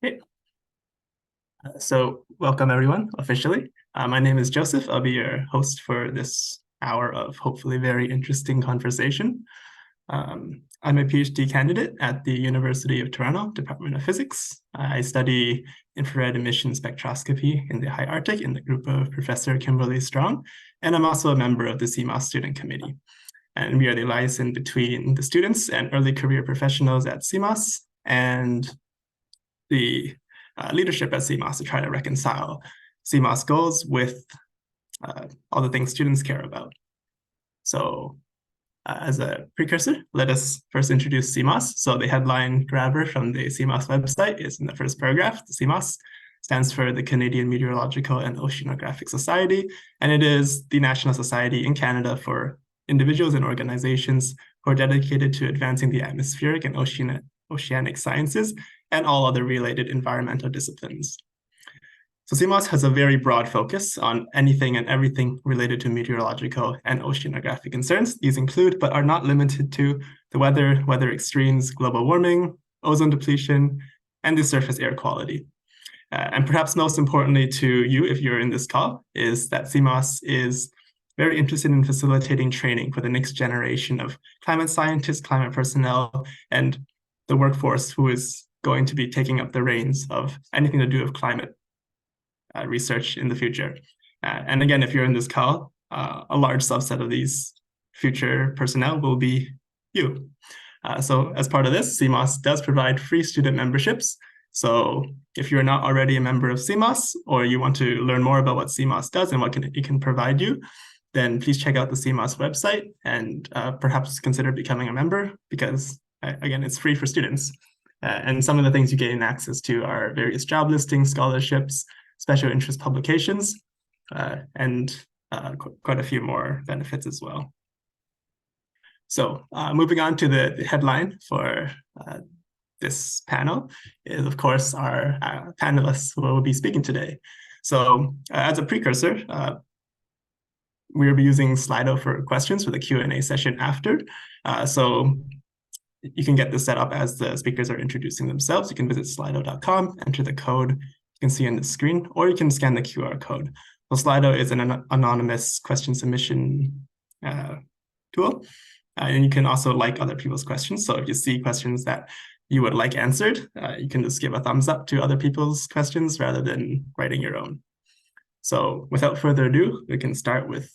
Okay, so welcome everyone officially. My name is Joseph. I'll be your host for this hour of hopefully very interesting conversation. I'm a PhD candidate at the University of Toronto, Department of Physics. I study infrared emission spectroscopy in the high Arctic in the group of Professor Kimberly Strong, and I'm also a member of the CMOS Student Committee. And we are the liaison between the students and early career professionals at CMOS and the leadership at CMOS to try to reconcile CMOS goals with all the things students care about. So as a precursor, let us first introduce CMOS. So the headline grabber from the CMOS website is in the first paragraph. The CMOS stands for the Canadian Meteorological and Oceanographic Society, and it is the national society in Canada for individuals and organizations who are dedicated to advancing the atmospheric and oceanic sciences and all other related environmental disciplines. So CMOS has a very broad focus on anything and everything related to meteorological and oceanographic concerns. These include, but are not limited to, the weather extremes, global warming, ozone depletion, and the surface air quality. And perhaps most importantly to you, if you're in this call, is that CMOS is very interested in facilitating training for the next generation of climate scientists, climate personnel, and the workforce who is going to be taking up the reins of anything to do with climate research in the future. And again, if you're in this call, a large subset of these future personnel will be you. So as part of this, CMOS does provide free student memberships. So if you're not already a member of CMOS, or you want to learn more about what CMOS does and what it can provide you, then please check out the CMOS website and perhaps consider becoming a member because, again, it's free for students. And some of the things you gain access to are various job listings, scholarships, special interest publications, and quite a few more benefits as well. So moving on to the headline for this panel is, of course, our panelists who will be speaking today. So as a precursor, we will be using Slido for questions for the Q&A session after. So you can get this set up as the speakers are introducing themselves. You can visit slido.com, enter the code you can see on the screen, or you can scan the QR code. So Slido is an anonymous question submission tool. And you can also like other people's questions. So if you see questions that you would like answered, you can just give a thumbs up to other people's questions rather than writing your own. So without further ado, we can start with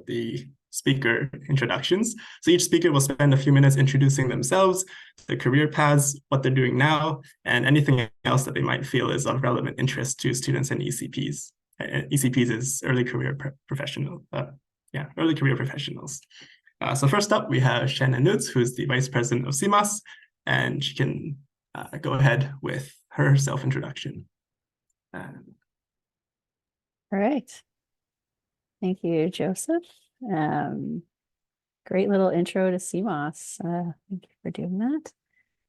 the speaker introductions. So each speaker will spend a few minutes introducing themselves, their career paths, what they're doing now, and anything else that they might feel is of relevant interest to students and ECPs. ECPs is early career professionals. So first up, we have Shannon Nudds, who's the Vice President of CMOS, and she can go ahead with her self-introduction. All right. Thank you, Joseph. Great little intro to CMOS. Thank you for doing that.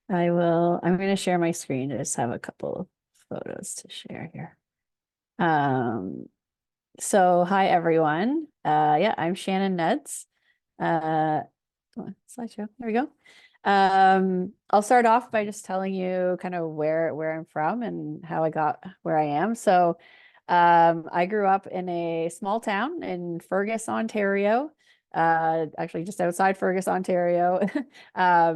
I'm going to share my screen to just have a couple of photos to share here. So hi, everyone. I'm Shannon Nudds. Slideshow, there we go. I'll start off by just telling you kind of where I'm from and how I got where I am. So I grew up in a small town in Fergus, Ontario, actually just outside Fergus, Ontario, out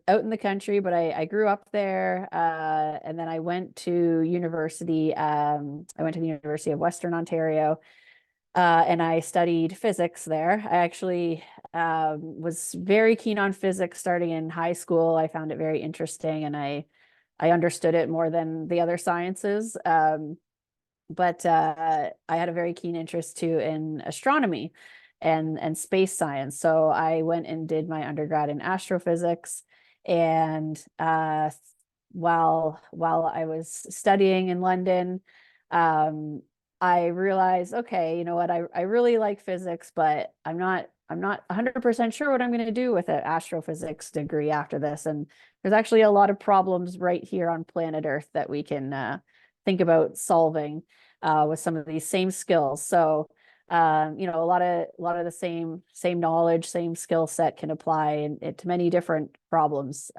in the country, but I grew up there, and then I went to university. I went to the University of Western Ontario, and I studied physics there. I actually was very keen on physics starting in high school. I found it very interesting, and I understood it more than the other sciences. But I had a very keen interest too in astronomy and space science. So I went and did my undergrad in astrophysics. And while I was studying in London, I realized, okay, you know what, I really like physics, but I'm not 100% sure what I'm going to do with an astrophysics degree after this. And there's actually a lot of problems right here on planet Earth that we can think about solving with some of these same skills. So, a lot of the same knowledge, same skill set can apply to many different problems.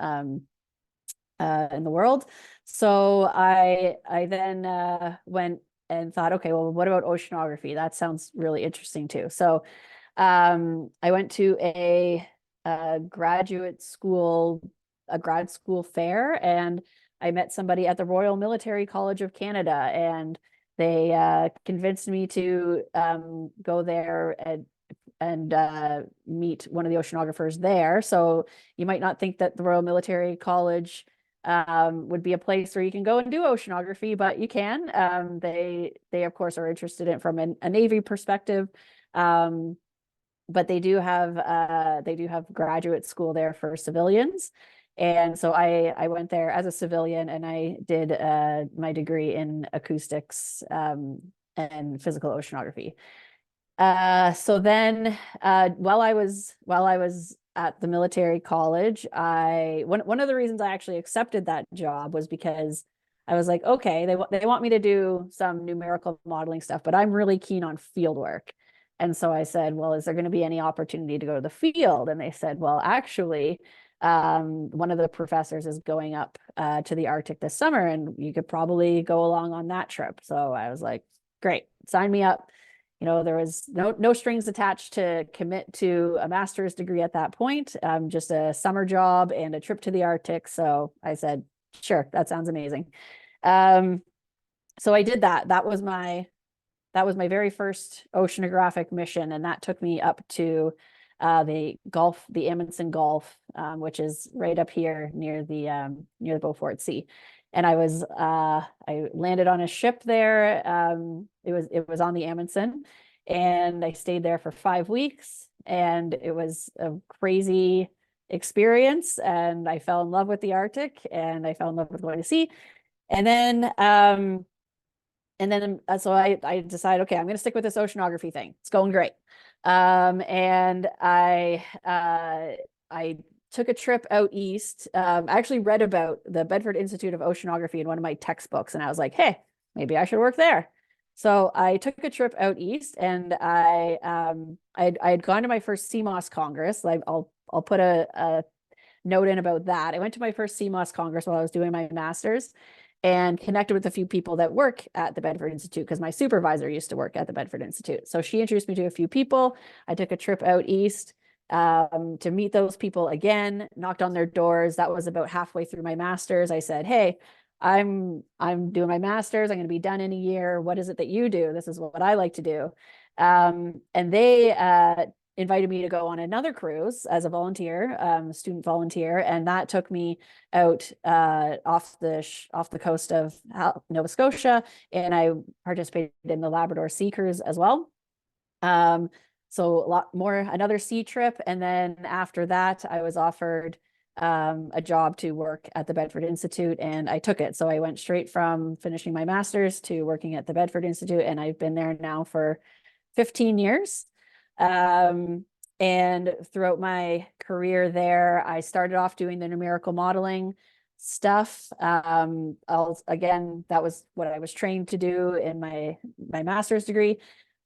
in the world. So I then went and thought, okay, well, what about oceanography? That sounds really interesting too. So I went to a grad school fair, and I met somebody at the Royal Military College of Canada, and they convinced me to go there and meet one of the oceanographers there. So you might not think that the Royal Military College would be a place where you can go and do oceanography, but you can. They of course are interested in it from a Navy perspective. But they do have graduate school there for civilians. And so I went there as a civilian, and I did my degree in acoustics and physical oceanography. So then while I was at the military college, one of the reasons I actually accepted that job was because I was like, okay, they want me to do some numerical modeling stuff, but I'm really keen on field work. And so I said, well, is there going to be any opportunity to go to the field? And they said, well, actually, one of the professors is going up to the Arctic this summer, and you could probably go along on that trip. So I was like, great, sign me up. You know, there was no strings attached to commit to a master's degree at that point, just a summer job and a trip to the Arctic. So I said, sure, that sounds amazing. So I did that. That was my very first oceanographic mission, and that took me up to the Amundsen Gulf, which is right up here near the Beaufort Sea. And I landed on a ship there. It was on the Amundsen, and I stayed there for 5 weeks, and it was a crazy experience. And I fell in love with the Arctic, and I fell in love with going to sea. And then so I decided, okay, I'm going to stick with this oceanography thing. It's going great. And I took a trip out east. I actually read about the Bedford Institute of Oceanography in one of my textbooks, and I was like, hey, maybe I should work there. So I took a trip out east, and I had gone to my first CMOS Congress. I'll put a note in about that. I went to my first CMOS Congress while I was doing my master's, and connected with a few people that work at the Bedford Institute, because my supervisor used to work at the Bedford Institute. So she introduced me to a few people. I took a trip out east to meet those people again, knocked on their doors. That was about halfway through my master's. I said, hey, I'm doing my master's. I'm going to be done in a year. What is it that you do? This is what I like to do. And they invited me to go on another cruise as a volunteer, student volunteer, and that took me out off the coast of Nova Scotia, and I participated in the Labrador Sea Cruise as well. So a lot more, another sea trip, and then after that, I was offered a job to work at the Bedford Institute, and I took it. So I went straight from finishing my master's to working at the Bedford Institute, and I've been there now for 15 years. And throughout my career there, I started off doing the numerical modeling stuff. Again, that was what I was trained to do in my master's degree.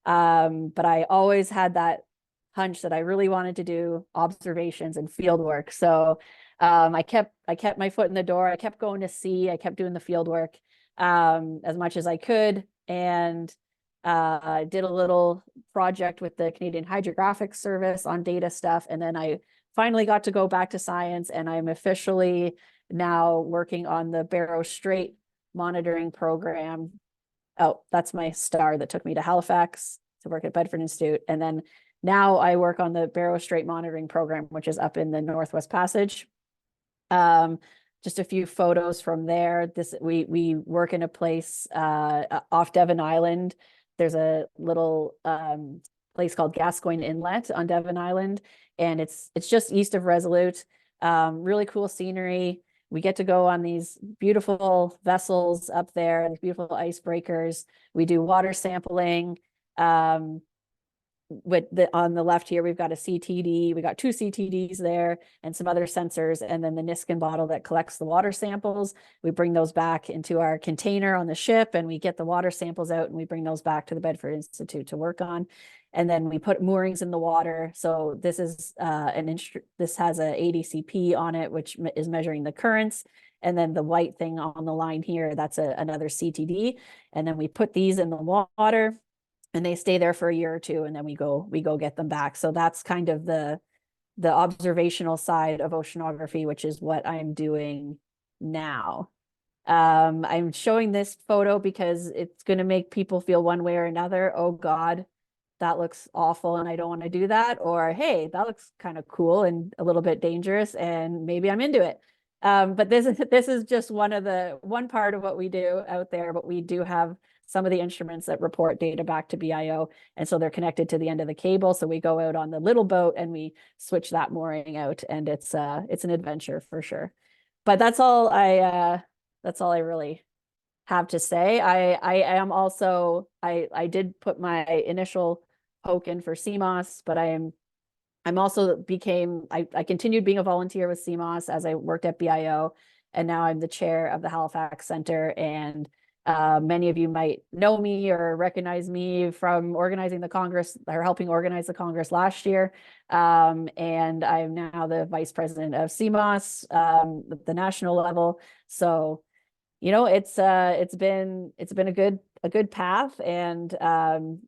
But I always had that hunch that I really wanted to do observations and field work. So I kept my foot in the door. I kept going to sea. I kept doing the field work as much as I could. And I did a little project with the Canadian Hydrographic Service on data stuff. And then I finally got to go back to science, and I'm officially now working on the Barrow Strait Monitoring Program. Oh, that's my star that took me to Halifax to work at Bedford Institute. And then now I work on the Barrow Strait Monitoring Program, which is up in the Northwest Passage. Just a few photos from there. We work in a place off Devon Island. There's a little place called Gascoyne Inlet on Devon Island, and it's just east of Resolute. Really cool scenery. We get to go on these beautiful vessels up there, these beautiful icebreakers. We do water sampling. on the left here, we've got a CTD, we got two CTDs there and some other sensors, and then the Niskin bottle that collects the water samples. We bring those back into our container on the ship, and we get the water samples out, and we bring those back to the Bedford Institute to work on. And then we put moorings in the water. So this is this has a ADCP on it, which is measuring the currents. And then the white thing on the line here, that's another CTD. And then we put these in the water, and they stay there for a year or two, and then we go get them back. So that's kind of the observational side of oceanography, which is what I'm doing now. I'm showing this photo because it's going to make people feel one way or another. Oh God, that looks awful and I don't want to do that. Or, hey, that looks kind of cool and a little bit dangerous and maybe I'm into it. But this is just one part of what we do out there, but we do have some of the instruments that report data back to BIO. And so they're connected to the end of the cable. So we go out on the little boat and we switch that mooring out, and it's an adventure for sure. But that's all I really have to say. I did put my initial poke in for CMOS, but I'm also I continued being a volunteer with CMOS as I worked at BIO, and now I'm the chair of the Halifax Centre. And many of you might know me or recognize me from organizing the Congress or helping organize the Congress last year. And I'm now the vice president of CMOS at the national level. So, you know, it's been a good path, and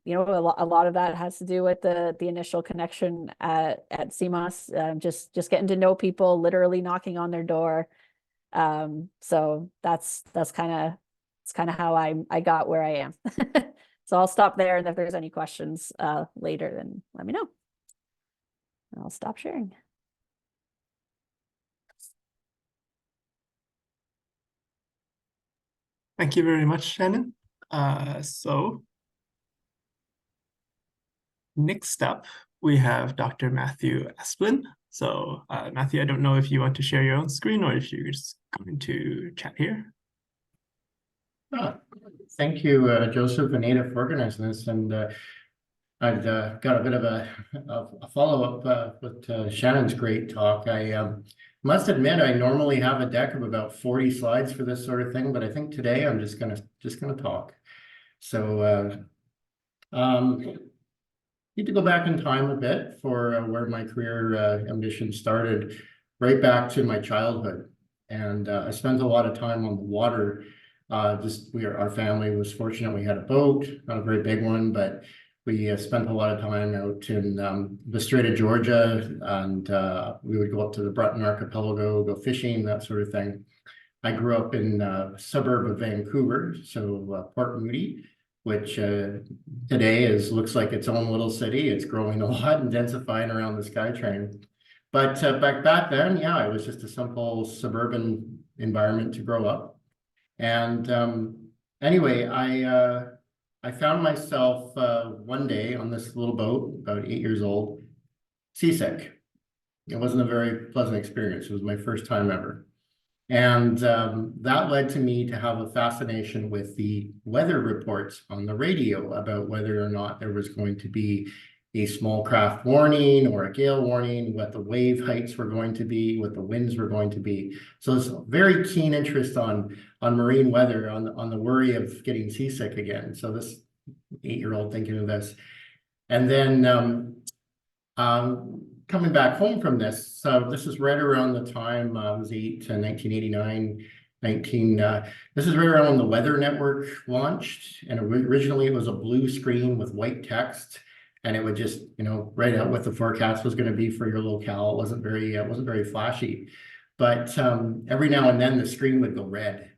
you know, a lot of that has to do with the initial connection at CMOS, just getting to know people, literally knocking on their door. So that's kind of how I got where I am. So I'll stop there, and if there's any questions later, then let me know. I'll stop sharing. Thank you very much, Shannon. So next up, we have Dr. Matthew Asplin. So Matthew, I don't know if you want to share your own screen or if you're just going to chat here. Thank you, Joseph and Ada, for organizing this. And I've got a bit of a follow-up with Shannon's great talk. I must admit, I normally have a deck of about 40 slides for this sort of thing, but I think today I'm just gonna talk. So need to go back in time a bit for where my career ambition started, right back to my childhood. And I spent a lot of time on the water. Our family was fortunate. We had a boat, not a very big one, but we spent a lot of time out in the Strait of Georgia, and we would go up to the Breton Archipelago, go fishing, that sort of thing. I grew up in a suburb of Vancouver, so Port Moody, which today looks like its own little city. It's growing a lot and densifying around the SkyTrain. But back then, yeah, it was just a simple suburban environment to grow up. And anyway, I found myself one day on this little boat, about 8 years old, seasick. It wasn't a very pleasant experience. It was my first time ever. And that led to me to have a fascination with the weather reports on the radio about whether or not there was going to be a small craft warning or a gale warning, what the wave heights were going to be, what the winds were going to be. So it's a very keen interest on marine weather, on the worry of getting seasick again. So this 8-year-old thinking of this. And then coming back home from this, so this is right around the time I was 8 to 1989, this is right around when the Weather Network launched. And originally it was a blue screen with white text. And it would just, you know, write out what the forecast was going to be for your locale. It wasn't very flashy. But every now and then the screen would go red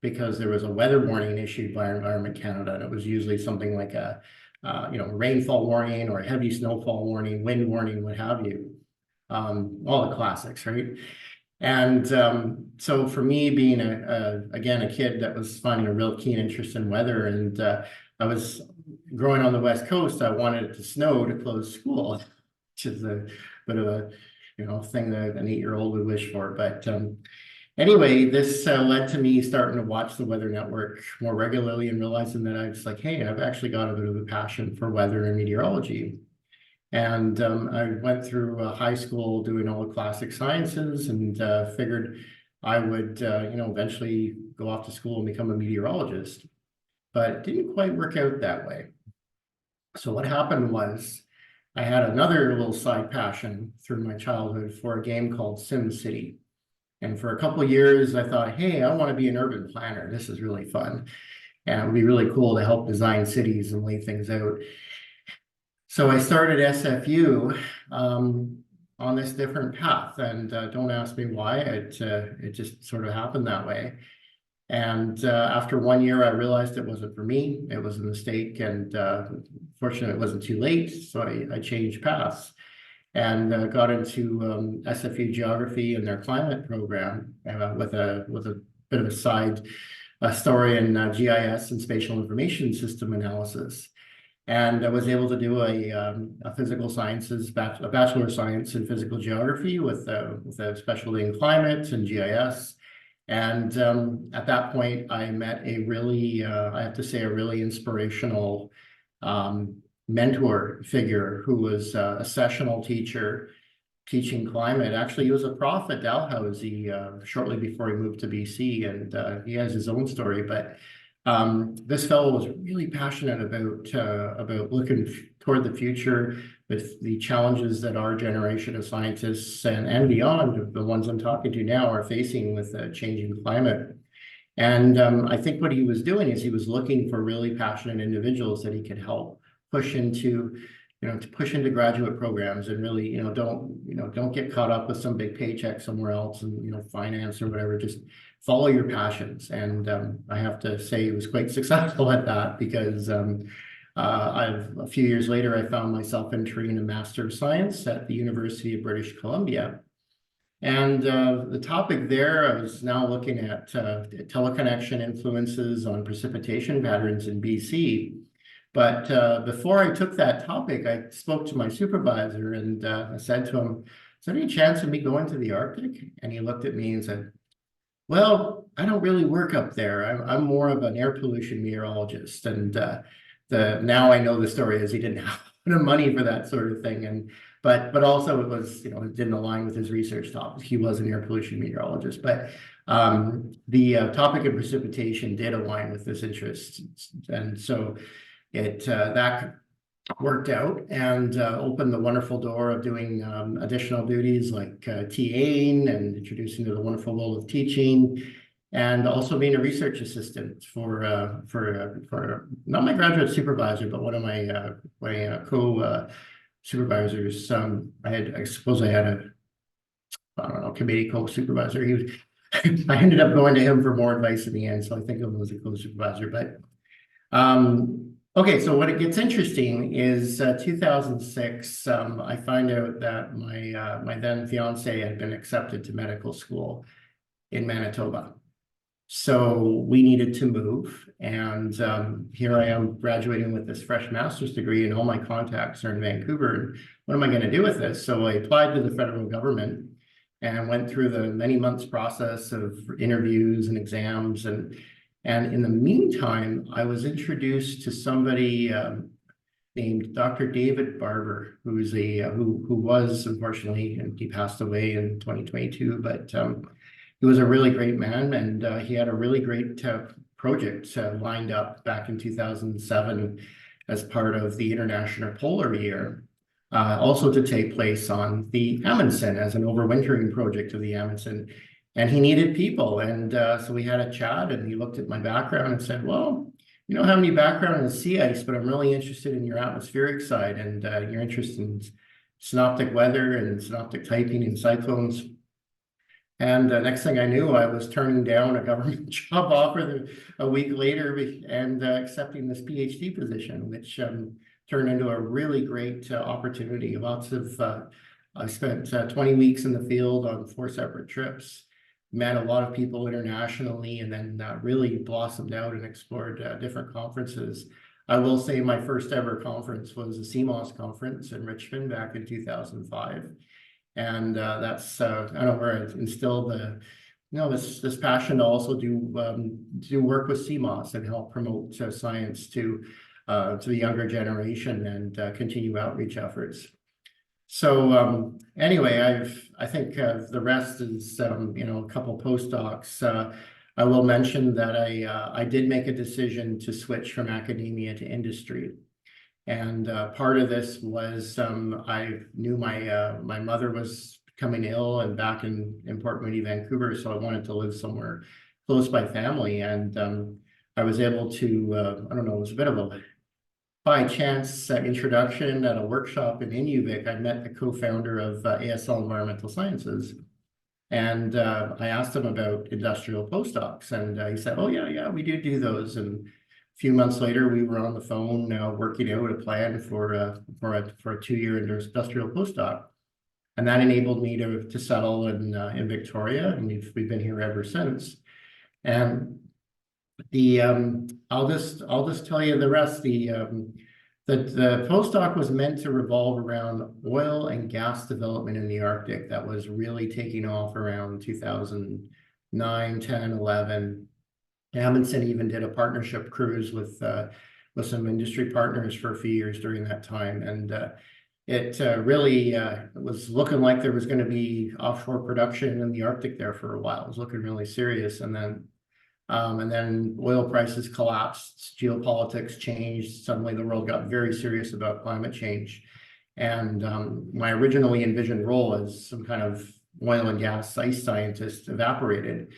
because there was a weather warning issued by Environment Canada. And it was usually something like a rainfall warning or a heavy snowfall warning, wind warning, what have you. All the classics, right? And so for me, being again a kid that was finding a real keen interest in weather, and I was growing on the West Coast, I wanted it to snow to close school, which is a bit of a thing that an 8-year-old would wish for. But anyway, this led to me starting to watch the Weather Network more regularly and realizing that I was like, hey, I've actually got a bit of a passion for weather and meteorology. And I went through high school doing all the classic sciences, and figured I would, eventually go off to school and become a meteorologist. But it didn't quite work out that way. So what happened was I had another little side passion through my childhood for a game called Sim City. And for a couple of years, I thought, hey, I want to be an urban planner. This is really fun. And it would be really cool to help design cities and lay things out. So I started SFU on this different path. And don't ask me why. It just sort of happened that way. And after 1 year, I realized it wasn't for me. It was a mistake. And fortunately, it wasn't too late. So I changed paths and got into SFU geography and their climate program with a bit of a side story in GIS and spatial information system analysis. And I was able to do a physical sciences, a bachelor of science in physical geography with a specialty in climate and GIS. And at that point, I met a really, I have to say, a really inspirational mentor figure who was a sessional teacher teaching climate. Actually, he was a prof at Dalhousie shortly before he moved to BC, and he has his own story. But this fellow was really passionate about looking toward the future with the challenges that our generation of scientists and beyond, the ones I'm talking to now, are facing with the changing climate. And I think what he was doing is he was looking for really passionate individuals that he could help push into, to push into graduate programs and really, don't get caught up with some big paycheck somewhere else and, finance or whatever. Just follow your passions. And I have to say he was quite successful at that, because a few years later, I found myself entering a Master of Science at the University of British Columbia. And the topic there, I was now looking at teleconnection influences on precipitation patterns in BC. But before I took that topic, I spoke to my supervisor and I said to him, is there any chance of me going to the Arctic? And he looked at me and said, well, I don't really work up there. I'm more of an air pollution meteorologist. And now I know the story is he didn't have enough money for that sort of thing. But also it was, it didn't align with his research topics. He was an air pollution meteorologist. But the topic of precipitation did align with this interest. And so that worked out and opened the wonderful door of doing additional duties like TAing and introducing to the wonderful role of teaching, and also being a research assistant for not my graduate supervisor, but one of my co-supervisors. I suppose I had a committee co-supervisor. I ended up going to him for more advice in the end, so I think of him as a co-supervisor. But okay, so when it gets interesting is 2006, I find out that my then fiance had been accepted to medical school in Manitoba. So we needed to move, and here I am graduating with this fresh master's degree, and all my contacts are in Vancouver. And what am I going to do with this? So I applied to the federal government and went through the many months process of interviews and exams. And in the meantime, I was introduced to somebody named Dr. David Barber, who was, unfortunately, and he passed away in 2022, but he was a really great man, and he had a really great project lined up back in 2007 as part of the International Polar Year, also to take place on the Amundsen as an overwintering project of the Amundsen. And he needed people. And so we had a chat, and he looked at my background and said, well, you don't have any background in sea ice, but I'm really interested in your atmospheric side and your interest in synoptic weather and synoptic typing and cyclones. And next thing I knew, I was turning down a government job offer a week later and accepting this PhD position, which turned into a really great opportunity. I spent 20 weeks in the field on 4 separate trips, met a lot of people internationally, and then really blossomed out and explored different conferences. I will say my first ever conference was the CMOS conference in Richmond back in 2005. And that's I don't know where it instilled this passion to also do work with CMOS and help promote science to the younger generation and continue outreach efforts. So anyway, I think the rest is a couple postdocs. I will mention that I did make a decision to switch from academia to industry, and part of this was I knew my mother was becoming ill and back in Port Moody, Vancouver, so I wanted to live somewhere close by family, and I was able to I don't know, it was a bit of a by chance introduction at a workshop in Inuvik. I met the co-founder of ASL Environmental Sciences, and I asked him about industrial postdocs, and he said, "Oh yeah, we do those." And a few months later, we were on the phone working out a plan for a 2-year industrial postdoc, and that enabled me to settle in Victoria, and we've been here ever since. And the I'll just tell you the rest. The postdoc was meant to revolve around oil and gas development in the Arctic that was really taking off around 2009, 10, 11. Amundsen even did a partnership cruise with some industry partners for a few years during that time, and it really was looking like there was going to be offshore production in the Arctic there for a while. It was looking really serious, and then oil prices collapsed, geopolitics changed. Suddenly the world got very serious about climate change. And my originally envisioned role as some kind of oil and gas ice scientist evaporated.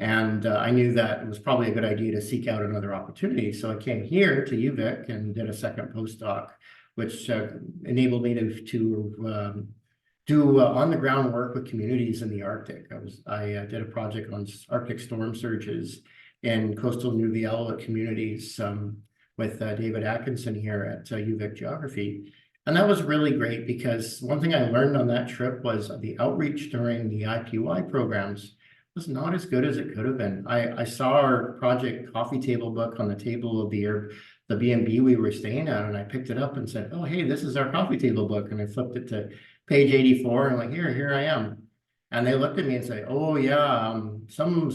And I knew that it was probably a good idea to seek out another opportunity. So I came here to UVic and did a second postdoc, which enabled me to do on-the-ground work with communities in the Arctic. I did a project on Arctic storm surges in coastal Nunavut communities with David Atkinson here at UVic Geography. And that was really great because one thing I learned on that trip was the outreach during the IPY programs was not as good as it could have been. I saw our project coffee table book on the table of the B&B we were staying at, and I picked it up and said, "Oh, hey, this is our coffee table book." And I flipped it to page 84, and I'm like, here I am. And they looked at me and say, "Oh yeah, some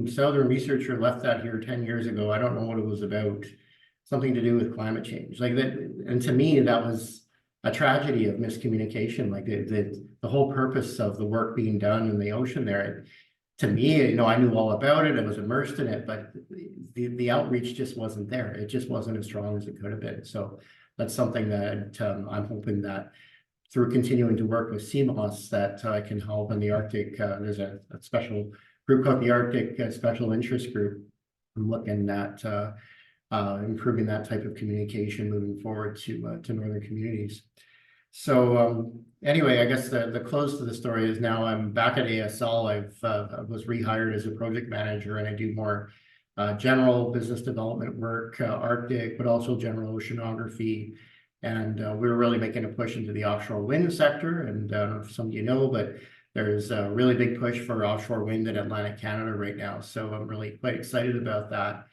southern researcher left that here 10 years ago. I don't know what it was about. Something to do with climate change." Like that, and to me, that was a tragedy of miscommunication. Like the whole purpose of the work being done in the ocean there. To me, I knew all about it. I was immersed in it, but the outreach just wasn't there. It just wasn't as strong as it could have been. So that's something that I'm hoping that through continuing to work with CMOS that I can help in the Arctic. There's a special group called the Arctic Special Interest Group. I'm looking at improving that type of communication moving forward to northern communities. So anyway, I guess the close to the story is now I'm back at ASL. I was rehired as a project manager, and I do more general business development work, Arctic, but also general oceanography. And we're really making a push into the offshore wind sector. And I don't know if some of you know, but there's a really big push for offshore wind in Atlantic Canada right now. So I'm really quite excited about that.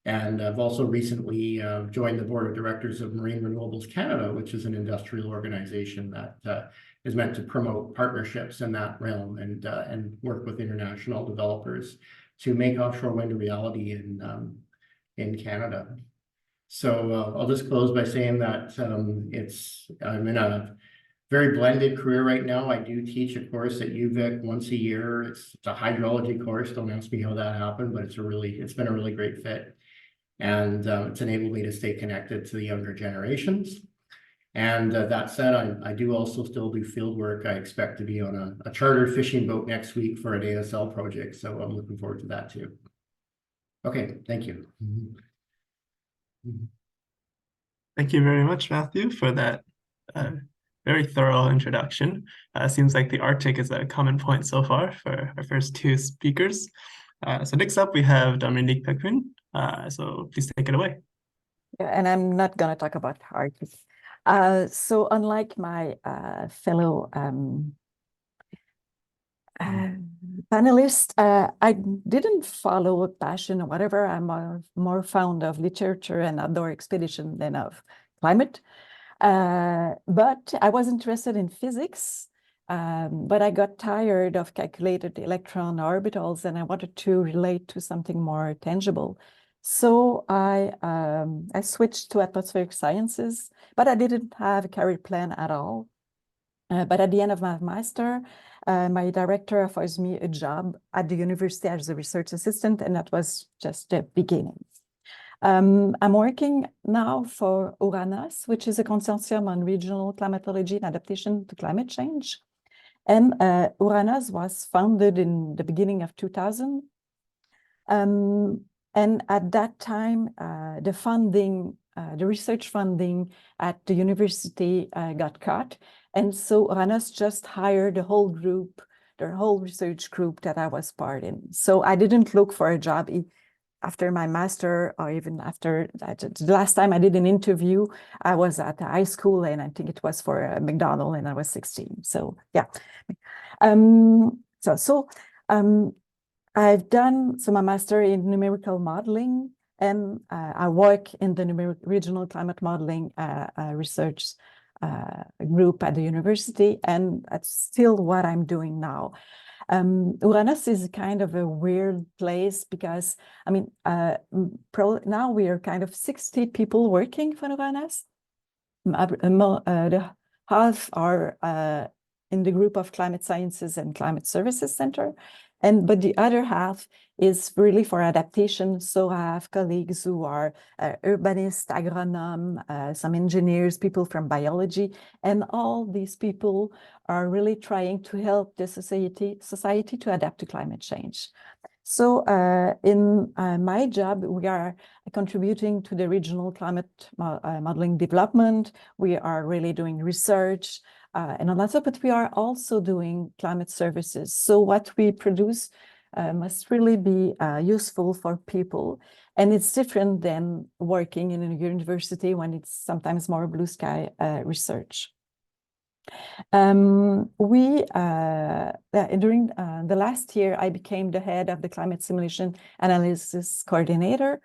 And I've also recently joined the board of directors of Marine Renewables Canada, which is an industrial organization that is meant to promote partnerships in that realm and work with international developers to make offshore wind a reality in Canada. So I'll just close by saying that I'm in a very blended career right now. I do teach a course at UVic once a year. It's a hydrology course. Don't ask me how that happened, but it's been a really great fit. And it's enabled me to stay connected to the younger generations. And that said, I do also still do field work. I expect to be on a chartered fishing boat next week for an ASL project. So I'm looking forward to that too. Okay, thank you. Thank you very much, Matthew, for that very thorough introduction. Seems like the Arctic is a common point so far for our first two speakers. So next up, we have Dominique Paquin. So please take it away. Yeah, and I'm not going to talk about Arctic. So unlike my fellow panelists, I didn't follow a passion or whatever. I'm more fond of literature and outdoor expedition than of climate. But I was interested in physics, but I got tired of calculated electron orbitals, and I wanted to relate to something more tangible. So I switched to atmospheric sciences, but I didn't have a career plan at all. But at the end of my master, my director offers me a job at the university as a research assistant, and that was just the beginning. I'm working now for Ouranos, which is a consortium on regional climatology and adaptation to climate change. And Ouranos was founded in the beginning of 2000. And at that time, the funding, the research funding at the university got cut. And so Ouranos just hired the whole group, their whole research group that I was part in. So I didn't look for a job after my master, or even after that. The last time I did an interview, I was at high school, and I think it was for McDonald's, and I was 16. So yeah. I've done my master in numerical modeling, and I work in the regional climate modeling research group at the university, and that's still what I'm doing now. Ouranos is kind of a weird place because, I mean, now we are kind of 60 people working for Ouranos. The half are in the group of Climate Sciences and Climate Services Center, but the other half is really for adaptation. So I have colleagues who are urbanists, agronomes, some engineers, people from biology, and all these people are really trying to help the society to adapt to climate change. So in my job, we are contributing to the regional climate modeling development. We are really doing research and all that stuff, but we are also doing climate services. So what we produce must really be useful for people. And it's different than working in a university when it's sometimes more blue sky research. During the last year, I became the head of the climate simulation analysis coordinator.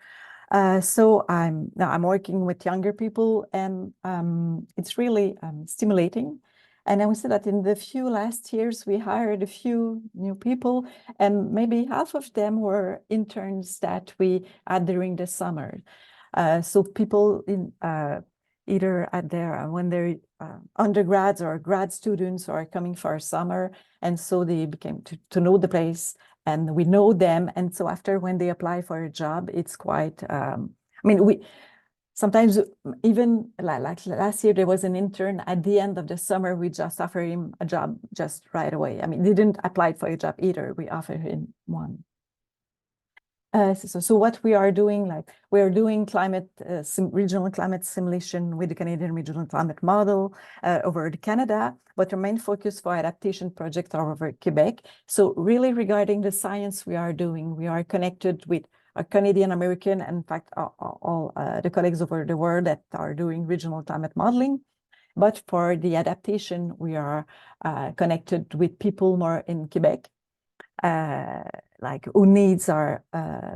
So I'm working with younger people, and it's really stimulating. And I would say that in the last years, we hired a few new people, and maybe half of them were interns that we had during the summer. So people in either at when they're undergrads or grad students are coming for a summer, and so they became to know the place, and we know them. And so after, when they apply for a job, it's quite, I mean, we sometimes, even like last year, there was an intern at the end of the summer, we just offered him a job just right away. I mean, they didn't apply for a job either, we offered him one. So what we are doing, like we are doing regional climate simulation with the Canadian Regional Climate Model over Canada, but our main focus for adaptation projects are over Quebec. So really regarding the science we are doing, we are connected with a Canadian, American, and in fact, all the colleagues over the world that are doing regional climate modeling. But for the adaptation, we are connected with people more in Quebec, like who needs our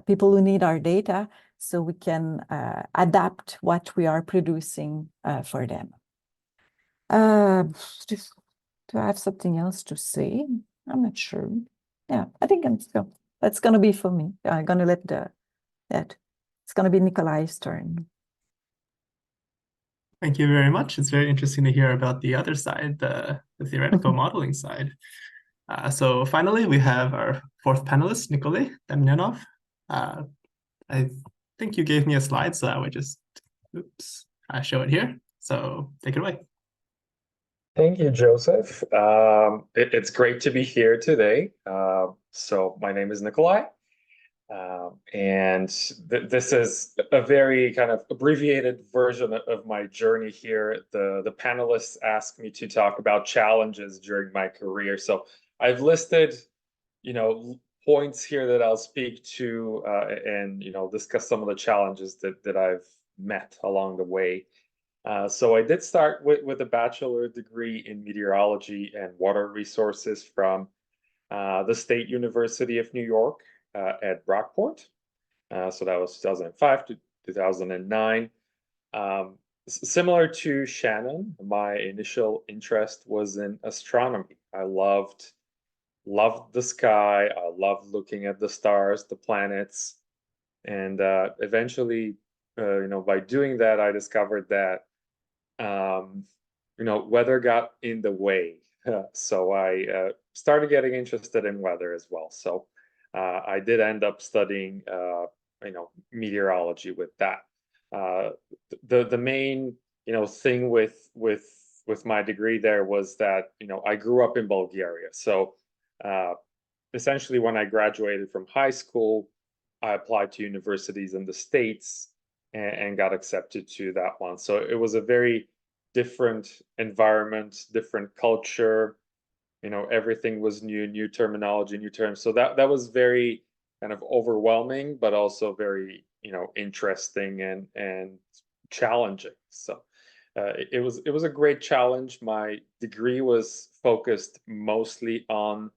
people who need our data, so we can adapt what we are producing for them. Do I have something else to say? I'm not sure. Yeah, I think that's going to be for me. I'm going to let it's going to be Nikolai's turn. Thank you very much. It's very interesting to hear about the other side, the theoretical modeling side. So finally, we have our fourth panelist, Nikolai Demyanov. I think you gave me a slide, so I would just, show it here. So take it away. Thank you, Joseph. It's great to be here today. So my name is Nikolai, and this is a very kind of abbreviated version of my journey here. The panelists asked me to talk about challenges during my career. So I've listed, points here that I'll speak to and, discuss some of the challenges that I've met along the way. So I did start with a bachelor degree in meteorology and water resources from the State University of New York at Brockport. So that was 2005 to 2009. Similar to Shannon, my initial interest was in astronomy. I loved the sky. I loved looking at the stars, the planets. And eventually, by doing that, I discovered that weather got in the way. So I started getting interested in weather as well. So I did end up studying, meteorology with that. The main, thing with my degree there was that, I grew up in Bulgaria. So essentially when I graduated from high school, I applied to universities in the States and got accepted to that one. So it was a very different environment, different culture. Everything was new terminology, new terms. So that was very kind of overwhelming, but also very, interesting and challenging. So it was a great challenge. My degree was focused mostly on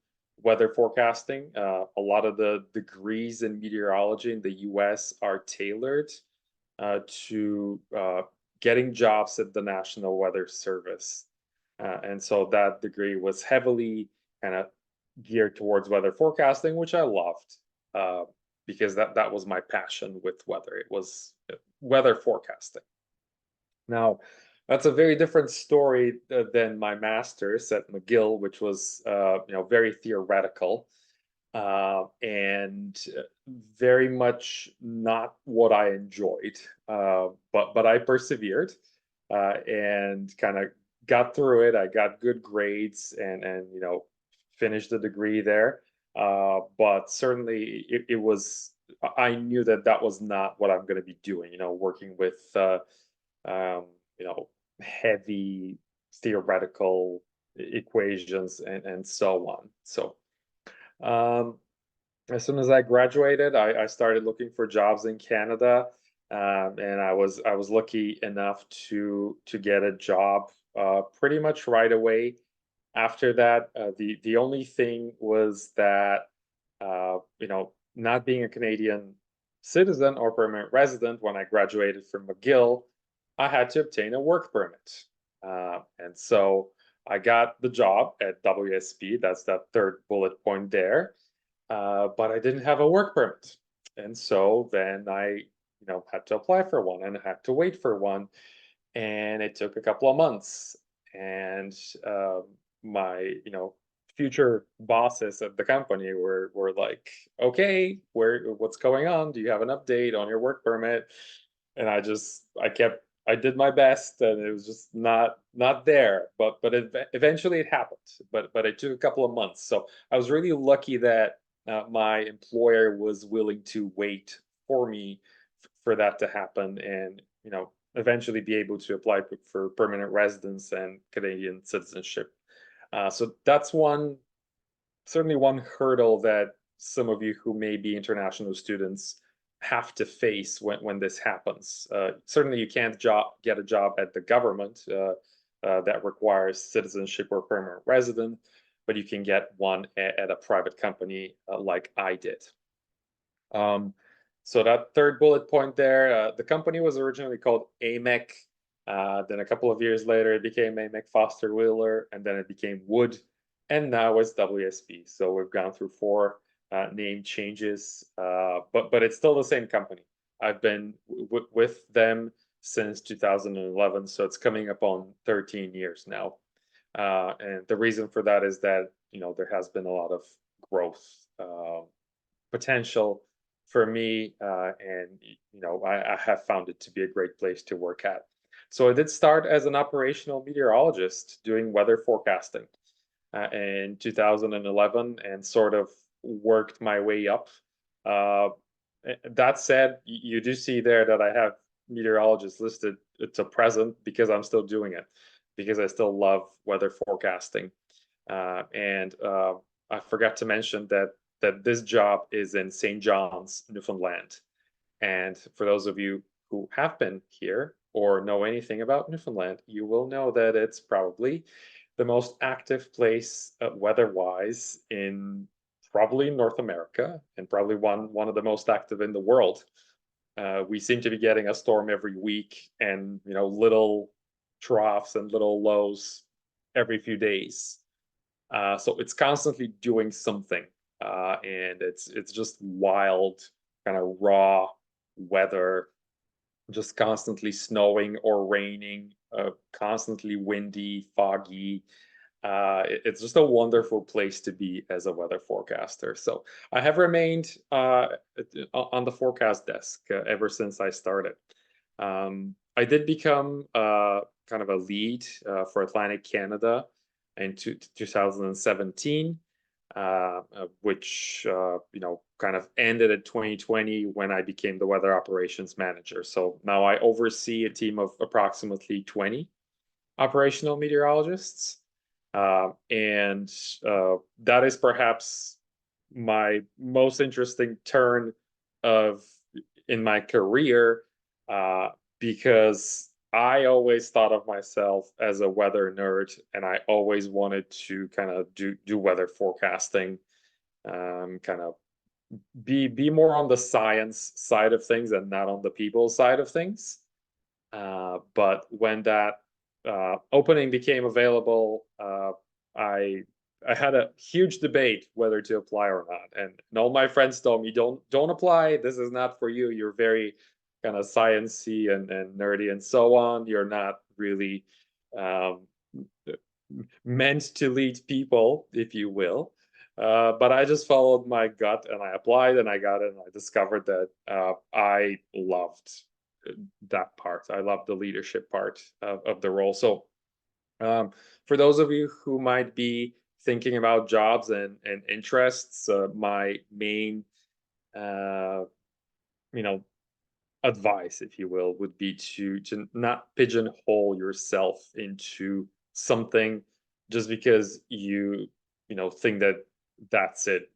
weather forecasting. A lot of the degrees in meteorology in the US are tailored to getting jobs at the National Weather Service. And so that degree was heavily kind of geared towards weather forecasting, which I loved because that was my passion with weather. It was weather forecasting. Now, that's a very different story than my master's at McGill, which was very theoretical and very much not what I enjoyed. But I persevered and kind of got through it. I got good grades and finished the degree there. But certainly it was, I knew that was not what I'm going to be doing, working with heavy theoretical equations and so on. So as soon as I graduated, I started looking for jobs in Canada, and I was lucky enough to get a job pretty much right away. After that, the only thing was that not being a Canadian citizen or permanent resident when I graduated from McGill, I had to obtain a work permit. And so I got the job at WSP, that's that third bullet point there, but I didn't have a work permit. And so then I, had to apply for one and had to wait for one. And it took a couple of months. And my, future bosses at the company were like, okay, what's going on? Do you have an update on your work permit? And I did my best, and it was just not there. But eventually it happened. But it took a couple of months. So I was really lucky that my employer was willing to wait for me for that to happen, and eventually be able to apply for permanent residence and Canadian citizenship. So that's certainly one hurdle that some of you who may be international students have to face when this happens. Certainly you can't get a job at the government that requires citizenship or permanent resident, but you can get one at a private company like I did. So that third bullet point there, the company was originally called AMEC. Then a couple of years later, it became AMEC Foster Wheeler, and then it became Wood, and now it's WSP. So we've gone through 4 name changes, but it's still the same company. I've been with them since 2011, so it's coming up on 13 years now. And the reason for that is that there has been a lot of growth potential for me, and I have found it to be a great place to work at. So I did start as an operational meteorologist doing weather forecasting in 2011, and sort of worked my way up. That said, you do see there that I have meteorologists listed to present because I'm still doing it, because I still love weather forecasting. And I forgot to mention that this job is in St. John's, Newfoundland. And for those of you who have been here or know anything about Newfoundland, you will know that it's probably the most active place weather-wise in probably North America, and probably one of the most active in the world. We seem to be getting a storm every week, and little troughs and little lows every few days. So it's constantly doing something. And it's just wild, kind of raw weather, just constantly snowing or raining constantly windy, foggy. It's just a wonderful place to be as a weather forecaster. So I have remained on the forecast desk ever since I started. I did become kind of a lead for Atlantic Canada in 2017, which kind of ended in 2020 when I became the weather operations manager. So now I oversee a team of approximately 20 operational meteorologists. And that is perhaps my most interesting turn in my career, because I always thought of myself as a weather nerd, and I always wanted to kind of do weather forecasting, kind of be more on the science side of things and not on the people side of things. But when that opening became available, I had a huge debate whether to apply or not, and all my friends told me, don't apply. This is not for you. You're very kind of sciencey and nerdy and so on. You're not really meant to lead people, if you will. But I just followed my gut and I applied and I got it, and I discovered that I loved that part. I love the leadership part of the role. So for those of you who might be thinking about jobs and interests, my main advice, if you will, would be to not pigeonhole yourself into something just because you think that that's it.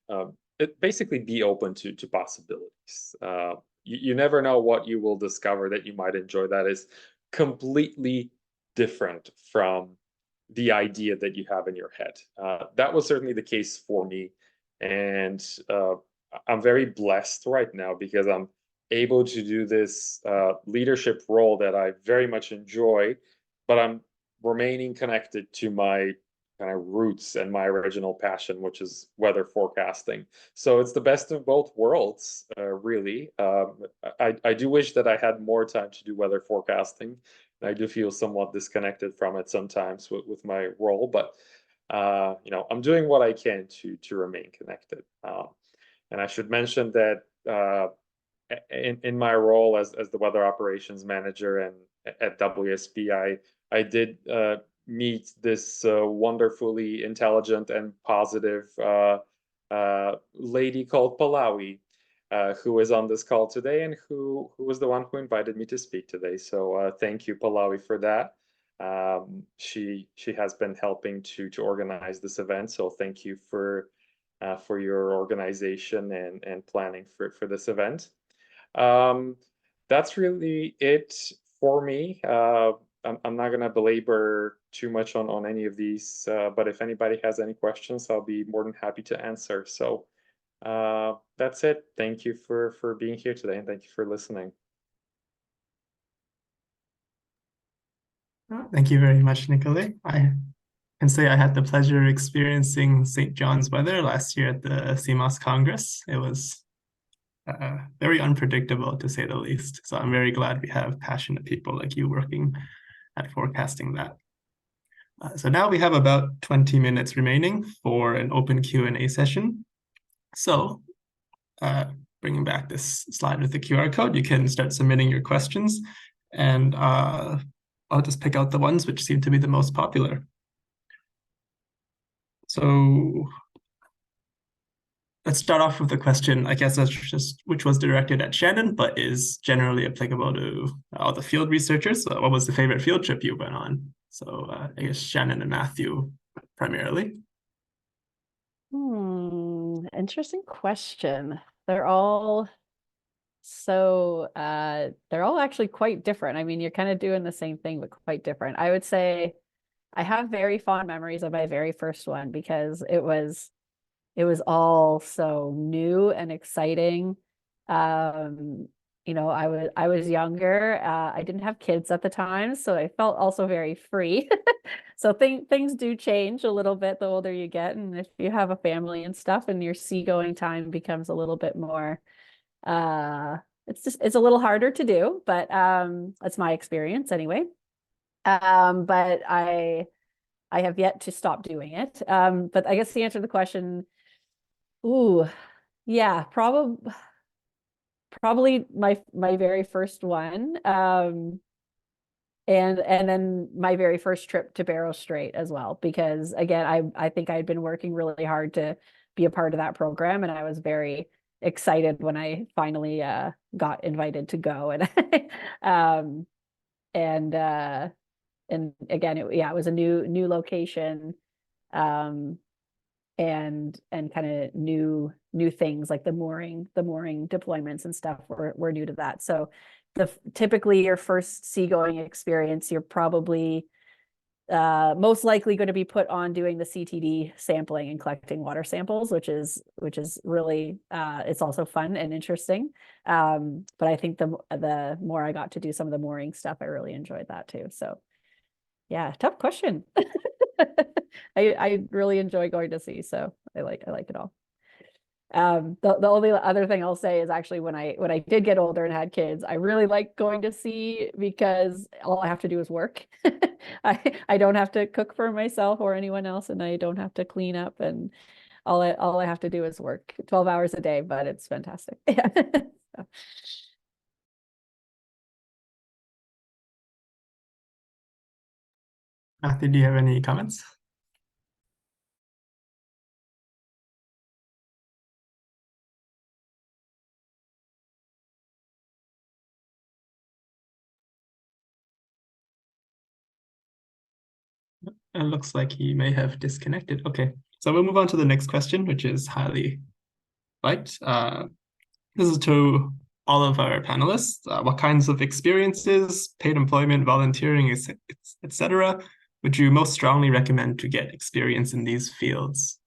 Basically be open to possibilities. You never know what you will discover that you might enjoy that is completely different from the idea that you have in your head. That was certainly the case for me, and I'm very blessed right now because I'm able to do this leadership role that I very much enjoy, but I'm remaining connected to my kind of roots and my original passion, which is weather forecasting. So it's the best of both worlds, really. I do wish that I had more time to do weather forecasting. I do feel somewhat disconnected from it sometimes with my role, but I'm doing what I can to remain connected. And I should mention that in my role as the weather operations manager and at WSP, I did meet this wonderfully intelligent and positive lady called Pallawi, who is on this call today and who was the one who invited me to speak today. So thank you, Pallawi, for that. She has been helping to organize this event. So thank you for your organization and planning for this event. That's really it for me. I'm not going to belabor too much on any of these, but if anybody has any questions, I'll be more than happy to answer. So that's it. Thank you for being here today, and thank you for listening. Thank you very much, Nicolai. I can say I had the pleasure of experiencing St. John's weather last year at the CMOS Congress. It was very unpredictable, to say the least. So I'm very glad we have passionate people like you working at forecasting that. So now we have about 20 minutes remaining for an open Q&A session. So bringing back this slide with the QR code, you can start submitting your questions, and I'll just pick out the ones which seem to be the most popular. So let's start off with a question, I guess that's just which was directed at Shannon, but is generally applicable to all the field researchers. So what was the favorite field trip you went on? So I guess Shannon and Matthew primarily. Interesting question. They're all actually quite different. I mean, you're kind of doing the same thing, but quite different. I would say I have very fond memories of my very first one because it was all so new and exciting. I was younger. I didn't have kids at the time, so I felt also very free. So things do change a little bit the older you get, and if you have a family and stuff, and your seagoing time becomes a little bit more. It's a little harder to do, but that's my experience anyway. But I have yet to stop doing it. But I guess to answer the question, ooh, yeah, probably my very first one. And then my very first trip to Barrow Strait as well, because again, I think I'd been working really hard to be a part of that program, and I was very excited when I finally got invited to go. And um and again, it was a new location, um and kind of new things like the mooring deployments and stuff were new to that. So typically your first seagoing experience, you're probably most likely going to be put on doing the CTD sampling and collecting water samples, which is really it's also fun and interesting. But I think the more I got to do some of the mooring stuff, I really enjoyed that too. So yeah, tough question. I really enjoy going to sea, so I like it all. The only other thing I'll say is actually when I did get older and had kids, I really like going to sea because all I have to do is work. I don't have to cook for myself or anyone else, and I don't have to clean up, and all I have to do is work 12 hours a day, but it's fantastic. Yeah. So. Matthew, do you have any comments? It looks like he may have disconnected. Okay, so we'll move on to the next question, which is highly liked. This is to all of our panelists. What kinds of experiences, paid employment, volunteering, etc., would you most strongly recommend to get experience in these fields?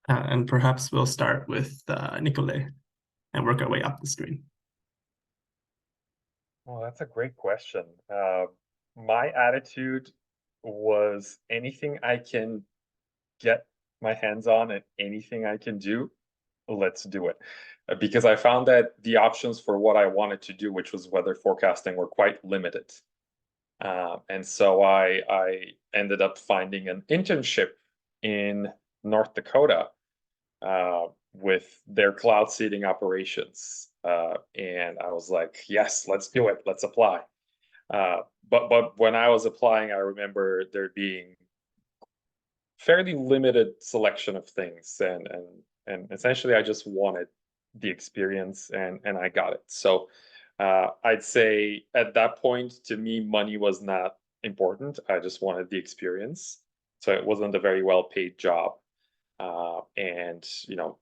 And perhaps we'll start with Nicolai and work our way up the screen. Well, that's a great question. My attitude was anything I can get my hands on and anything I can do, let's do it. Because I found that the options for what I wanted to do, which was weather forecasting, were quite limited. And so I ended up finding an internship in North Dakota with their cloud seeding operations. And I was like, yes, let's do it. Let's apply. But when I was applying, I remember there being fairly limited selection of things, and essentially I just wanted the experience, and I got it. So I'd say at that point, to me, money was not important. I just wanted the experience. So it wasn't a very well paid job. And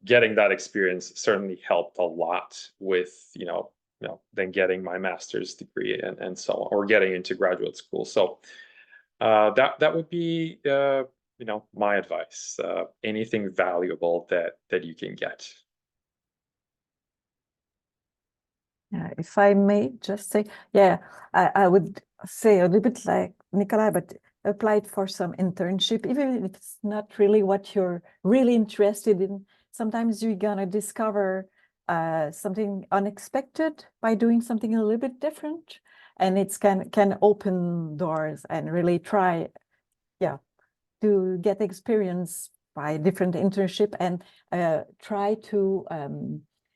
getting that experience certainly helped a lot with then getting my master's degree and so on, or getting into graduate school. So that would be my advice. Anything valuable that you can get. Yeah, if I may just say, yeah, I would say a little bit like Nicolai, but applied for some internship, even if it's not really what you're really interested in. Sometimes you're gonna discover something unexpected by doing something a little bit different, and it's can open doors and really try, yeah, to get experience by different internship, and try to,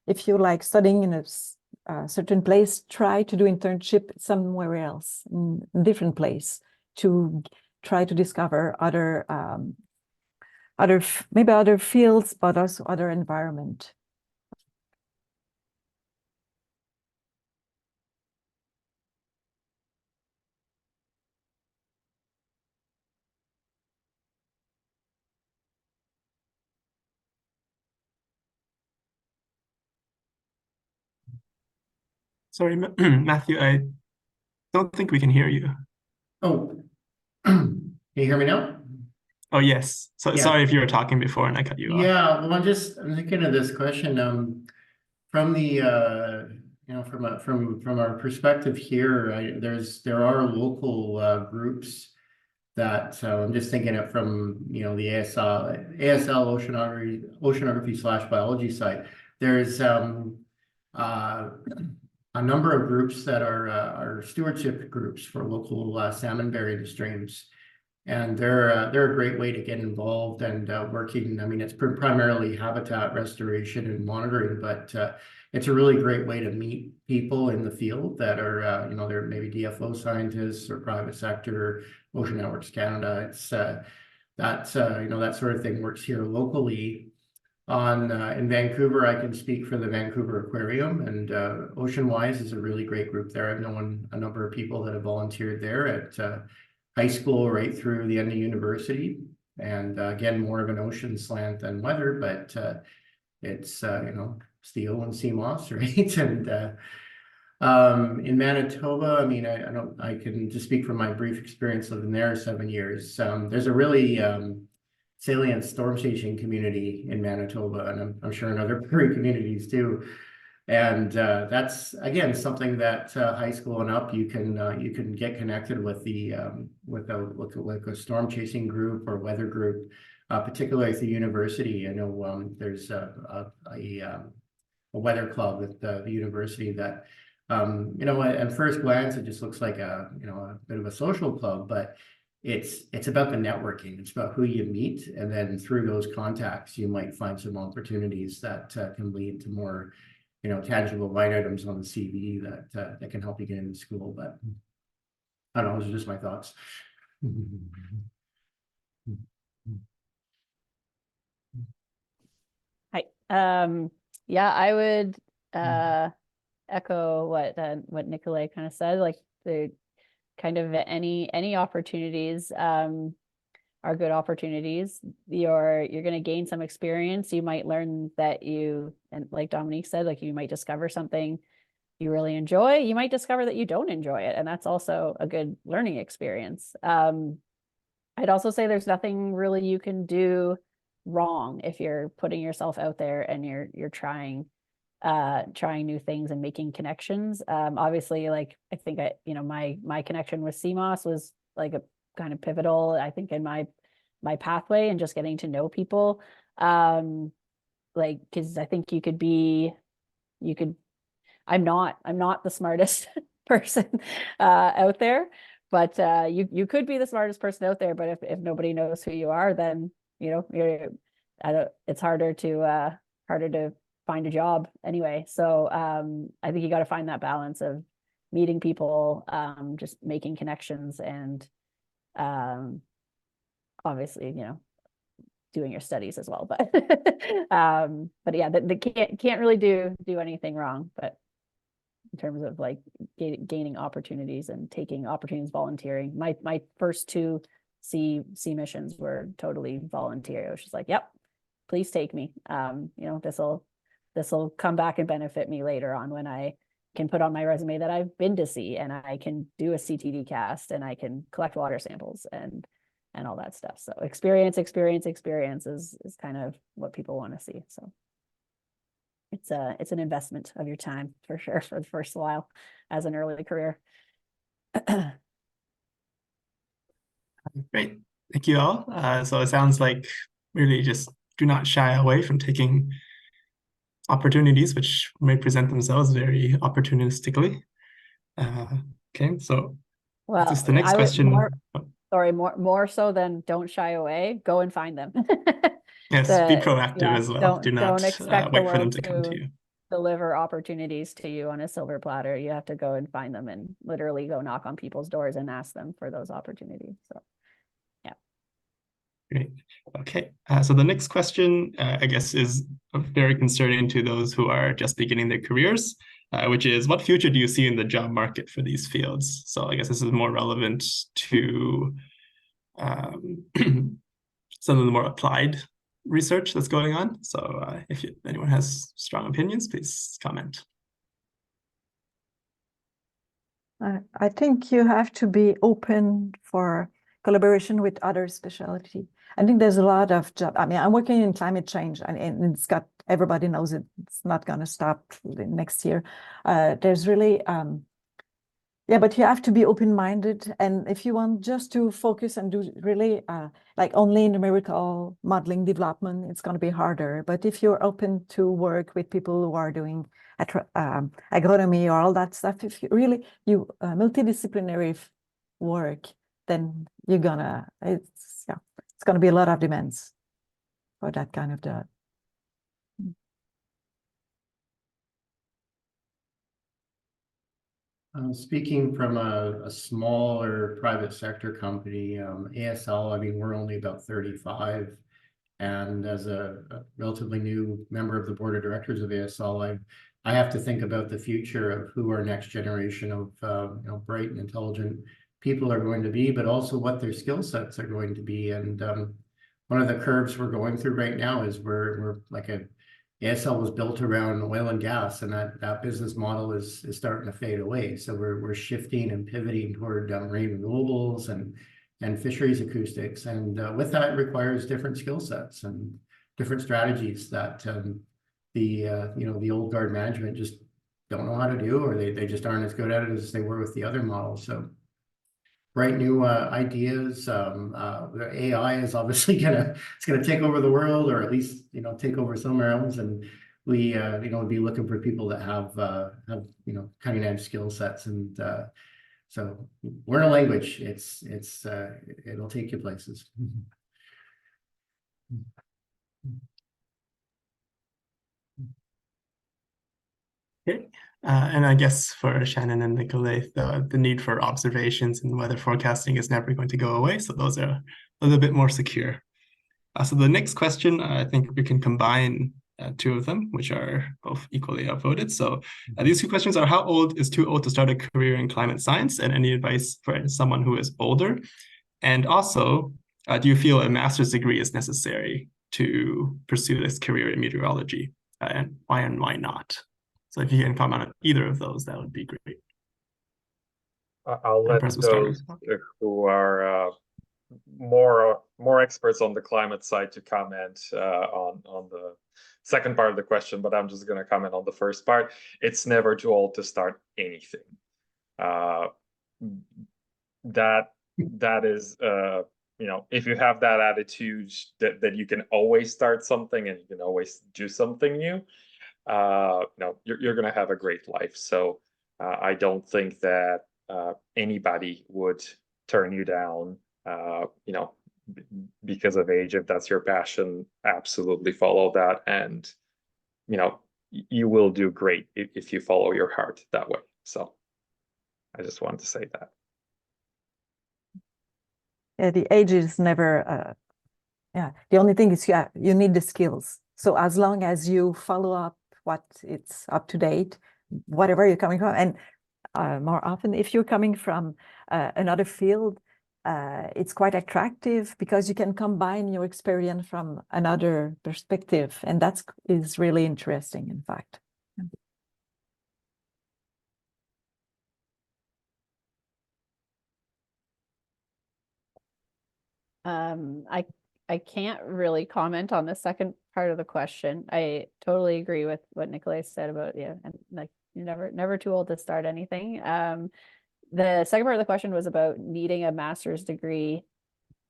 if you like studying in a certain place, try to do internship somewhere else, in a different place, to try to discover other maybe other fields, but also other environment. Sorry, Matthew, I don't think we can hear you. Oh, can you hear me now? Oh, yes. So Yeah. sorry if you were talking before and I cut you off. Yeah, well, I'm thinking of this question. From the from our perspective here, there are local groups that I'm just thinking it from, you know, the ASL oceanography / biology side. There's a number of groups that are stewardship groups for local salmon buried streams. And they're a great way to get involved and working. I mean, it's primarily habitat restoration and monitoring, but it's a really great way to meet people in the field that are, you know, they're maybe DFO scientists or private sector, Ocean Networks Canada. It's you know, that sort of thing works here locally. In Vancouver, I can speak for the Vancouver Aquarium, and OceanWise is a really great group there. I've known a number of people that have volunteered there at high school right through the end of university. And again, more of an ocean slant than weather, but it's, you know, steel and CMOS, right? And in Manitoba, I mean, I can just speak from my brief experience living there 7 years. There's a really salient storm staging community in Manitoba, and I'm sure in other prairie communities too. And that's again something that high school and up you can get connected with the with a storm chasing group or weather group, particularly at the university. I know there's a weather club at the university that you know, at first glance it just looks like a, you know, a bit of a social club, but it's about the networking. It's about who you meet, and then through those contacts you might find some opportunities that can lead to more, you know, tangible line items on the CV that can help you get into school. But I don't know, those are just my thoughts. Hi. Yeah, I would echo what Nicolai kind of said. Like, the kind of any opportunities are good opportunities. You're going to gain some experience. You might learn that and like Dominique said, like, you might discover something you really enjoy. You might discover that you don't enjoy it, and that's also a good learning experience. I'd also say there's nothing really you can do wrong if you're putting yourself out there and you're trying new things and making connections. Obviously, like, I think you know, my connection with CMOS was like a kind of pivotal, I think, in my pathway and just getting to know people. Like, because I think I'm not the smartest person out there, but you could be the smartest person out there, but if nobody knows who you are, then, you know, it's harder to find a job anyway. So I think you got to find that balance of meeting people, just making connections, and obviously, you know, doing your studies as well. But yeah, they can't really do anything wrong. But in terms of like gaining opportunities and taking opportunities, volunteering, my first 2 sea missions were totally volunteer. I was just like, yep, please take me. You know, this will come back and benefit me later on when I can put on my resume that I've been to sea, and I can do a CTD cast, and I can collect water samples and all that stuff. So experience is kind of what people want to see. So it's an investment of your time for sure for the first while as an early career. Great, thank you all. So it sounds like really just do not shy away from taking opportunities which may present themselves very opportunistically. Okay, so Well, just the next question. More so than don't shy away, go and find them. Yes, be proactive as well. Do not expect wait for them to come to you. Deliver opportunities to you on a silver platter. You have to go and find them and literally go knock on people's doors and ask them for those opportunities. So yeah. Great. Okay. So the next question, I guess, is very concerning to those who are just beginning their careers, which is, what future do you see in the job market for these fields? So I guess this is more relevant to some of the more applied research that's going on. So if anyone has strong opinions, please comment. I think you have to be open for collaboration with other specialty. I think there's a lot of job. I mean, I'm working in climate change, and it's got, everybody knows it, it's not going to stop next year. There's really Yeah, but you have to be open-minded, and if you want just to focus and do really like only numerical modeling development, it's going to be harder. But if you're open to work with people who are doing agronomy or all that stuff, if you really multidisciplinary work, then you're gonna it's gonna be a lot of demands for that kind of job. Speaking from a smaller private sector company, ASL, I mean, we're only about 35. And as a relatively new member of the board of directors of ASL, I have to think about the future of who our next generation of bright and intelligent people are going to be, but also what their skill sets are going to be. And one of the curves we're going through right now is we're like ASL was built around oil and gas, and that business model is starting to fade away. So we're shifting and pivoting toward marine renewables and fisheries acoustics, and with that it requires different skill sets and different strategies that the old guard management just don't know how to do, or they just aren't as good at it as they were with the other models. So bright new ideas. AI is obviously gonna take over the world, or at least take over some realms, and we be looking for people that have cutting edge skill sets, and so learn a language. It'll take you places. Okay. And I guess for Shannon and Nicolai, the need for observations and weather forecasting is never going to go away. So those are a little bit more secure. So the next question, I think we can combine two of them, which are both equally upvoted. So these two questions are: how old is too old to start a career in climate science, and any advice for someone who is older? And also, do you feel a master's degree is necessary to pursue this career in meteorology? And why not? So if you can comment on either of those, that would be great. I'll let those who are more experts on the climate side to comment on the second part of the question, but I'm just going to comment on the first part. It's never too old to start anything. That is if you have that attitude that you can always start something and you can always do something new, you're going to have a great life. So I don't think that anybody would turn you down because of age. If that's your passion, absolutely follow that, and you will do great if you follow your heart that way. So I just wanted to say that. Yeah, the age is never the only thing is you need the skills. So as long as you follow up what it's up to date, whatever you're coming from, and more often if you're coming from another field, it's quite attractive because you can combine your experience from another perspective, and that is really interesting, in fact. I can't really comment on the second part of the question. I totally agree with what Nicolai said about, and like you're never too old to start anything. The second part of the question was about needing a master's degree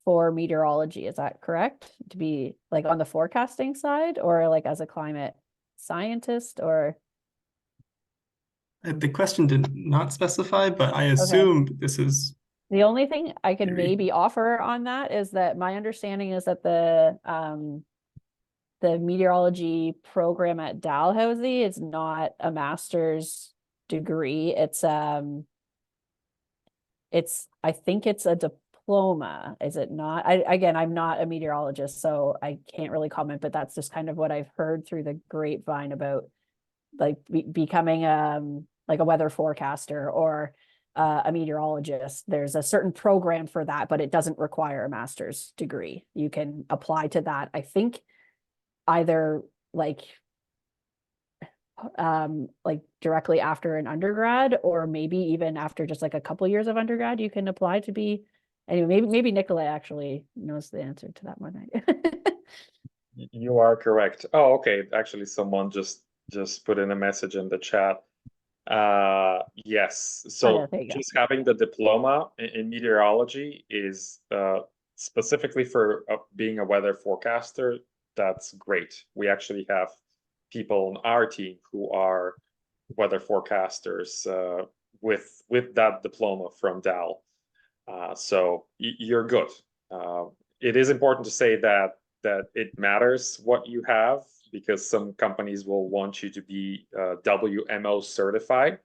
for meteorology. Is that correct? To be like on the forecasting side, or like as a climate scientist, or? The question did not specify, but I assume this is. The only thing I can maybe offer on that is that my understanding is that the meteorology program at Dalhousie is not a master's degree. It's I think it's a diploma, is it not? Again, I'm not a meteorologist, so I can't really comment, but that's just kind of what I've heard through the grapevine about like becoming like a weather forecaster or a meteorologist. There's a certain program for that, but it doesn't require a master's degree. You can apply to that, I think, either like directly after an undergrad, or maybe even after just like a couple years of undergrad, you can apply to be. Anyway, maybe Nicolai actually knows the answer to that one. You are correct. Oh, okay. Actually, someone just put in a message in the chat. Yes. Oh, So yeah, there you go. just having the diploma in meteorology is specifically for being a weather forecaster. That's great. We actually have people on our team who are weather forecasters with that diploma from DAL. So you're good. It is important to say that it matters what you have, because some companies will want you to be WMO certified.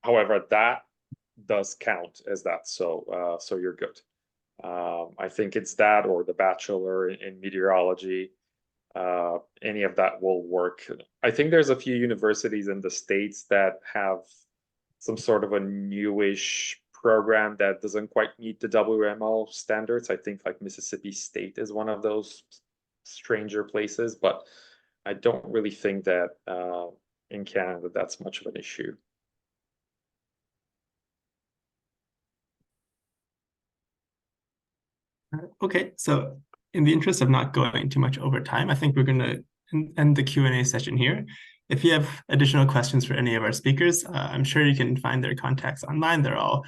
However, that does count as that, so so you're good. I think it's that or the bachelor in meteorology. Any of that will work. I think there's a few universities in the States that have some sort of a newish program that doesn't quite meet the WMO standards. I think like Mississippi State is one of those stranger places, but I don't really think that in Canada that's much of an issue. Okay, so in the interest of not going too much over time, I think we're going to end the Q&A session here. If you have additional questions for any of our speakers, I'm sure you can find their contacts online. They're all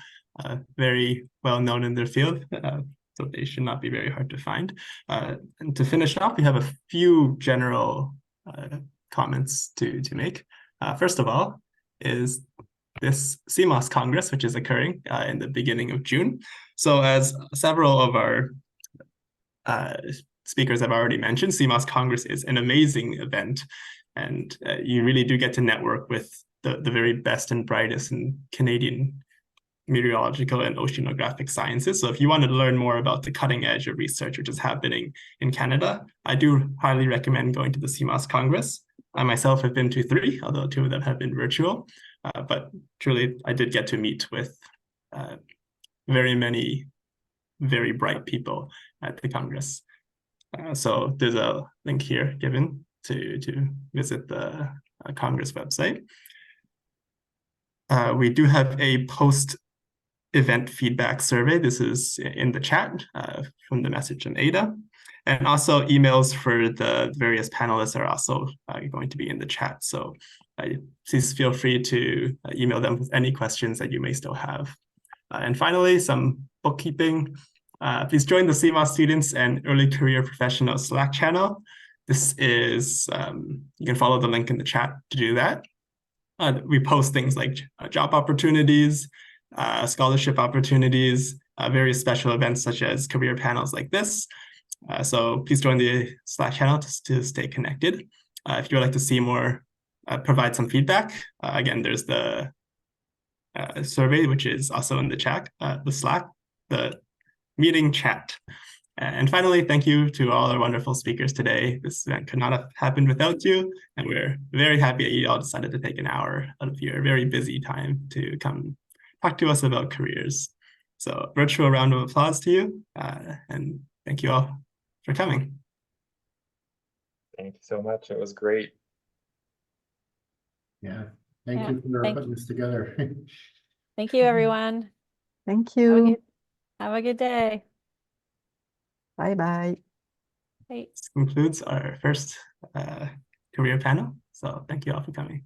very well known in their field, so they should not be very hard to find. And to finish off, we have a few general comments to make. First of all, is this CMOS Congress, which is occurring in the beginning of June. So as several of our speakers have already mentioned, CMOS Congress is an amazing event, and you really do get to network with the very best and brightest in Canadian meteorological and oceanographic sciences. So if you want to learn more about the cutting edge of research which is happening in Canada, I do highly recommend going to the CMOS Congress. I myself have been to 3, although 2 of them have been virtual. But truly, I did get to meet with very many very bright people at the Congress. So there's a link here given to visit the Congress website. We do have a post-event feedback survey. This is in the chat from the message from Ada. And also emails for the various panelists are also going to be in the chat. So please feel free to email them with any questions that you may still have. And finally, some bookkeeping. Please join the CMOS Students and Early Career Professionals Slack channel. This is, you can follow the link in the chat to do that. We post things like job opportunities, scholarship opportunities, various special events such as career panels like this. So please join the Slack channel to stay connected. If you would like to see more, provide some feedback, again, there's the survey, which is also in the chat, the Slack, the meeting chat. And finally, thank you to all our wonderful speakers today. This event could not have happened without you, and we're very happy that you all decided to take an hour out of your very busy time to come talk to us about careers. So virtual round of applause to you, and thank you all for coming. Thank you so much. It was great. Yeah, thank you for putting this together. Thank you, everyone. Thank you. Have a good day. Bye-bye. Bye. This concludes our first career panel. So thank you all for coming.